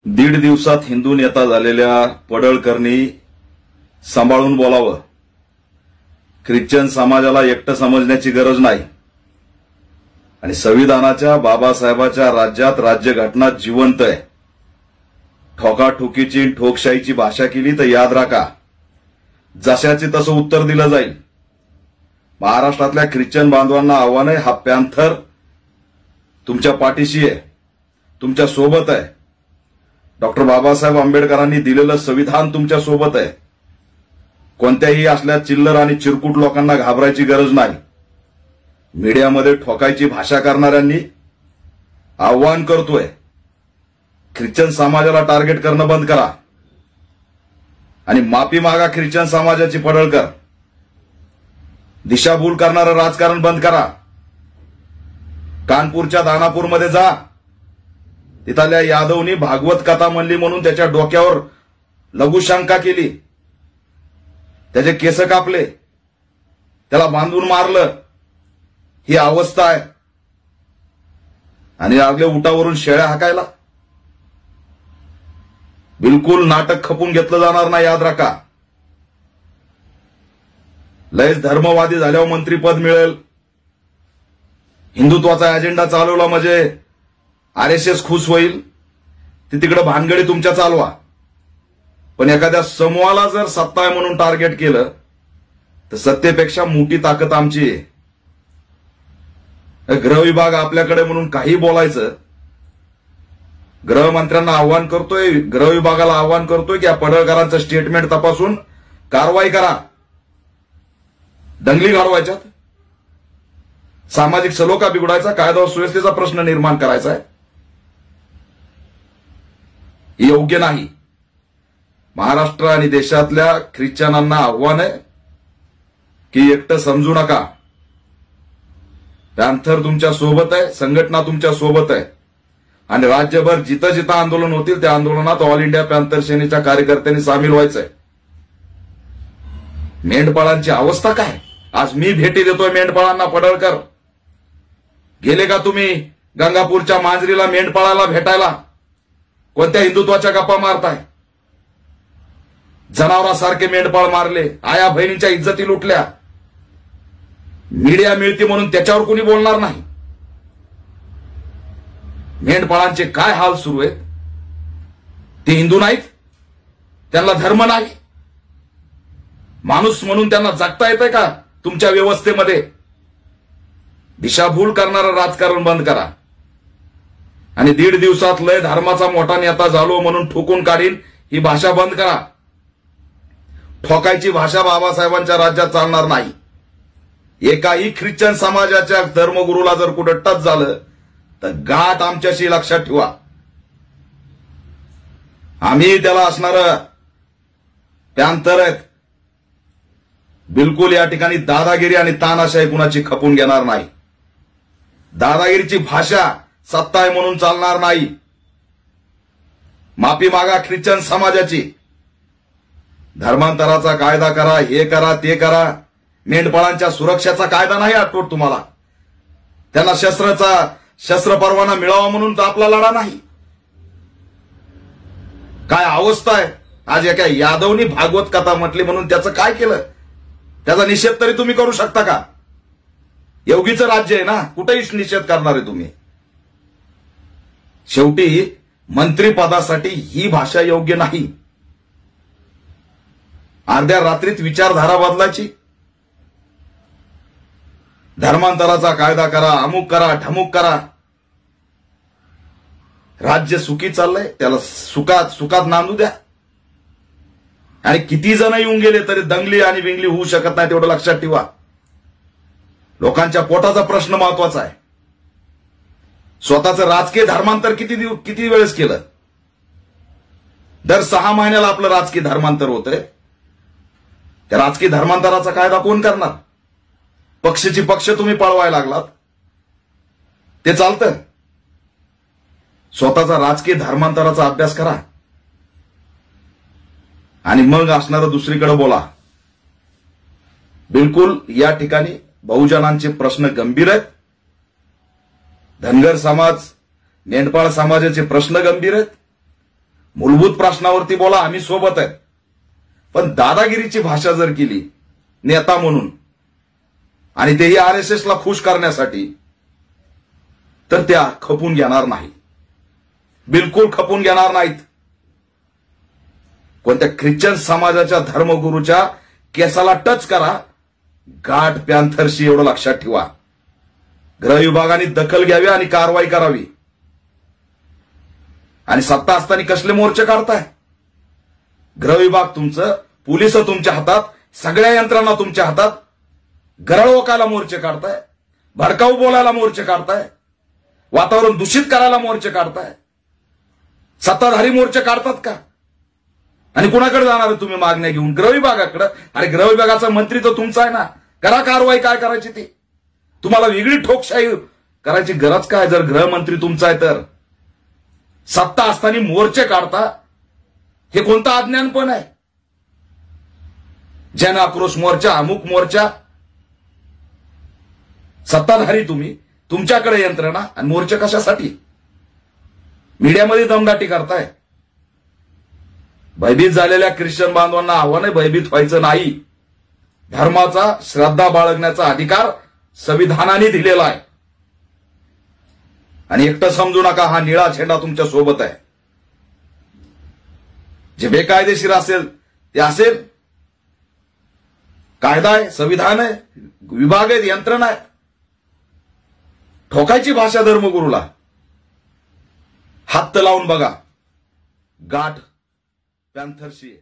दीड दिवसात हिंदू नेता झालेल्या पडळकरनी सांभाळून बोलावं. ख्रिश्चन समाजाला एकटं समजण्याची गरज नाही आणि संविधानाच्या बाबासाहेबाच्या राज्यात राज्यघटना जिवंत आहे. ठोकाठोकीची ठोकशाहीची भाषा केली तर याद राखा, जशाचे तसं उत्तर दिलं जाईल. महाराष्ट्रातल्या ख्रिश्चन बांधवांना आव्हान आहे, हा पॅन्थर तुमच्या पाठीशी आहे, तुमच्या सोबत आहे. डॉक्टर बाबासाहेब आंबेडकरांनी दिलेलं संविधान तुमच्या सोबत आहे. कोणत्याही असल्या चिल्लर आणि चिरकुट लोकांना घाबरायची गरज नाही. मीडियामध्ये ठोकायची भाषा करणाऱ्यांनी आव्हान करतोय, ख्रिश्चन समाजाला टार्गेट करणं बंद करा आणि माफी मागा ख्रिश्चन समाजाची. पडळकर, दिशाभूल करणारं राजकारण बंद करा. कानपूरच्या दानापूरमध्ये जा, तिथल्या यादवनी भागवत कथा म्हणली म्हणून त्याच्या डोक्यावर लघुशंका केली, त्याचे केस कापले, त्याला बांधून मारलं. ही अवस्था आहे आणि लागले उठावरून शेळ्या हाकायला. बिलकुल नाटक खपून घेतलं जाणार नाही, याद राखा. लयच धर्मवादी झाल्यावर मंत्रीपद मिळेल, हिंदुत्वाचा अजेंडा चालवला म्हणजे आरएसएस खुश होईल, ती तिकडे भानगडी तुमच्या चालवा. पण एखाद्या समूहाला जर सत्ता आहे म्हणून टार्गेट केलं तर सत्तेपेक्षा मोठी ताकद आमची आहे. गृह विभाग आपल्याकडे म्हणून काही बोलायचं. गृहमंत्र्यांना आव्हान करतोय, गृह विभागाला आव्हान करतोय की या पडळकरांचं स्टेटमेंट तपासून कारवाई करा. दंगली घडवायच्यात, सामाजिक सलोखा बिघडायचा, कायदा व सुव्यवस्थेचा प्रश्न निर्माण करायचा आहे, योग्य नाही. महाराष्ट्र आणि देशातल्या ख्रिश्चनांना आव्हान आहे की एकटं समजू नका. पॅन्थर तुमच्या सोबत आहे, संघटना तुमच्या सोबत आहे आणि राज्यभर जिथं जिथं आंदोलन होतील त्या आंदोलनात ऑल इंडिया पॅन्थर सेनेच्या कार्यकर्त्यांनी सामील व्हायचंय. मेंढपाळांची अवस्था काय? आज मी भेटी देतोय मेंढपाळांना. पडळकर, गेले का तुम्ही गंगापूरच्या मांजरीला मेंढपाळाला भेटायला? कोणत्या हिंदुत्वाच्या गप्पा मारताय? जनावरासारखे मेंढपाळ मारले, आया बहिणींच्या इज्जती लुटल्या. मीडिया मिळते म्हणून त्याच्यावर कोणी बोलणार नाही. मेंढपाळांचे काय हाल सुरू आहेत? ते हिंदू नाहीत, त्यांना धर्म नाही, माणूस म्हणून त्यांना जगता येतंय का तुमच्या व्यवस्थेमध्ये? दिशाभूल करणारं राजकारण बंद करा आणि दीड दिवसात लय धर्माचा मोठा नेता झालो म्हणून ठोकून काढीन ही भाषा बंद करा. ठोकायची भाषा बाबासाहेबांच्या राज्यात चालणार नाही. एकाही ख्रिश्चन समाजाच्या धर्मगुरूला जर कुठं टच झालं तर गाठ आमच्याशी, लक्षात ठेवा. आम्ही त्याला असणारं पॅन्थर आहेत. बिलकुल या ठिकाणी दादागिरी आणि तानाशाही कुणाची खपून घेणार नाही. दादागिरीची भाषा सत्ता आहे म्हणून चालणार नाही. माफी मागा ख्रिश्चन समाजाची. धर्मांतराचा कायदा करा, हे करा, ते करा. मेंढपाळांच्या सुरक्षेचा कायदा नाही आठवत तुम्हाला? त्यांना शस्त्र परवाना मिळावा म्हणून तर आपला लढा नाही. काय अवस्था आहे? आज एका यादवनी भागवत कथा म्हटली म्हणून त्याचं काय केलं? त्याचा निषेध तरी तुम्ही करू शकता का? योगीचं राज्य आहे ना, कुठेही निषेध करणार आहे तुम्ही? शेवटी मंत्रीपदासाठी ही भाषा योग्य नाही. अर्ध्या रात्रीत विचारधारा बदलायची. धर्मांतराचा कायदा करा, अमुक करा, ढमुक करा. राज्य सुखी चाललंय, त्याला सुखात नांदू द्या. आणि किती जण येऊन गेले तरी दंगली आणि विंगली होऊ शकत नाही, तेवढं लक्षात ठेवा. लोकांच्या पोटाचा प्रश्न महत्वाचा आहे. स्वतःचं राजकीय धर्मांतर किती वेळेस केलं? दर 6 महिन्याला आपलं राजकीय धर्मांतर होतंय. त्या राजकीय धर्मांतराचा कायदा कोण करणार? पक्षाची पक्ष तुम्ही पळवायला लागलात, ते चालतं? स्वतःचा राजकीय धर्मांतराचा अभ्यास करा आणि मग असणारं दुसरीकडे बोला. बिलकुल या ठिकाणी बहुजनांचे प्रश्न गंभीर आहेत. धनगर समाज, मेंढपाळ समाजाचे प्रश्न गंभीर आहेत. मूलभूत प्रश्नावरती बोला, आम्ही सोबत आहेत. पण दादागिरीची भाषा जर केली नेता म्हणून आणि तेही आरएसएसला खुश करण्यासाठी, तर त्या खपून घेणार नाही, बिलकुल खपून घेणार नाहीत. कोणत्या ख्रिश्चन समाजाच्या धर्मगुरूच्या केसाला टच करा, गाठ पॅन्थरशी, एवढं लक्षात ठेवा. गृह विभागाने दखल घ्यावी आणि कारवाई करावी. आणि सत्ता असताना कसले मोर्चे काढताय? गृह विभाग तुमचं, पोलिस तुमच्या हातात, सगळ्या यंत्रणा तुमच्या हातात. गरळ ओकायला मोर्चे काढताय, भडकाऊ बोलायला मोर्चे काढताय, वातावरण दूषित करायला मोर्चे काढताय. सत्ताधारी मोर्चे काढतात का? आणि कुणाकडे जाणार तुम्ही मागण्या घेऊन? गृह विभागाकडे. अरे गृह विभागाचा मंत्री तर तुमचा आहे ना, करा कारवाई काय करायची ती. तुम्हाला वेगळी ठोकशाही करायची गरज काय जर गृहमंत्री तुमचा आहे तर? सत्ता असताना मोर्चे काढता, हे कोणता अज्ञानपण आहे? जन आक्रोश मोर्चा, अमुक मोर्चा. सत्ताधारी तुम्ही, तुमच्याकडे यंत्रणा, आणि मोर्चे कशासाठी? मीडियामध्ये दमदाटी करताय. भयभीत झालेल्या ख्रिश्चन बांधवांना आव्हान आहे, भयभीत व्हायचं नाही. धर्माचा, श्रद्धा बाळगण्याचा अधिकार संविधानाने दिलेला आहे. आणि एकटं समजू नका, हा निळा झेंडा तुमच्या सोबत आहे. जे बेकायदेशीर असेल ते असेल. कायदा आहे, संविधान आहे, विभाग आहेत, यंत्रणा आहे. ठोकायची भाषा धर्मगुरूला, हात लावून बघा, गाठ पॅन्थरशी.